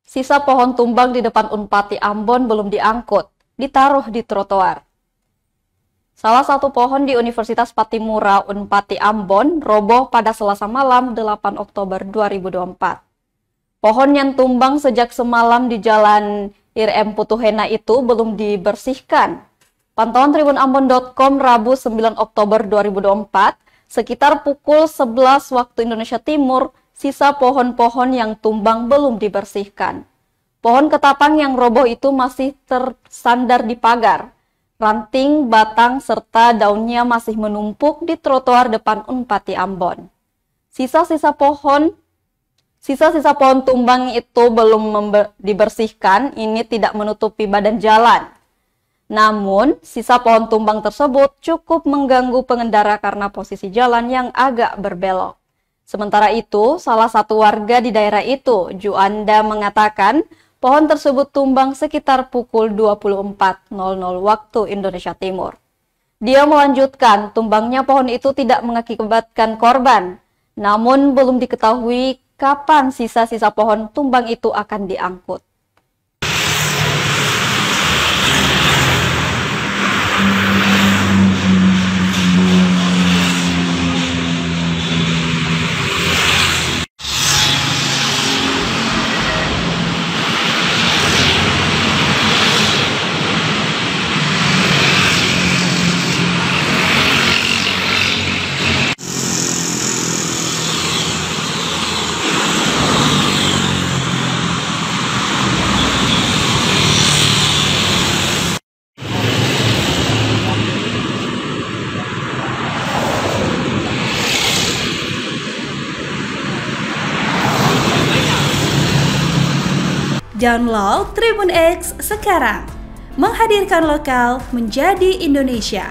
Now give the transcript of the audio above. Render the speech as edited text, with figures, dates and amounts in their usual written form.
Sisa pohon tumbang di depan Unpati Ambon belum diangkut, ditaruh di trotoar. Salah satu pohon di Universitas Patimura Unpati Ambon roboh pada Selasa malam 8 Oktober 2024. Pohon yang tumbang sejak semalam di Jalan IRM Putuhena itu belum dibersihkan. Pantauan tribunambon.com Rabu 9 Oktober 2024, sekitar pukul 11 waktu Indonesia Timur, sisa pohon-pohon yang tumbang belum dibersihkan. Pohon ketapang yang roboh itu masih tersandar di pagar. Ranting, batang, serta daunnya masih menumpuk di trotoar depan Unpati Ambon. Sisa-sisa pohon tumbang itu belum dibersihkan, ini tidak menutupi badan jalan. Namun, sisa pohon tumbang tersebut cukup mengganggu pengendara karena posisi jalan yang agak berbelok. Sementara itu, salah satu warga di daerah itu, Juanda, mengatakan pohon tersebut tumbang sekitar pukul 24.00 waktu Indonesia Timur. Dia melanjutkan, tumbangnya pohon itu tidak mengakibatkan korban, namun belum diketahui kapan sisa-sisa pohon tumbang itu akan diangkut. Download Tribun X sekarang, menghadirkan lokal menjadi Indonesia.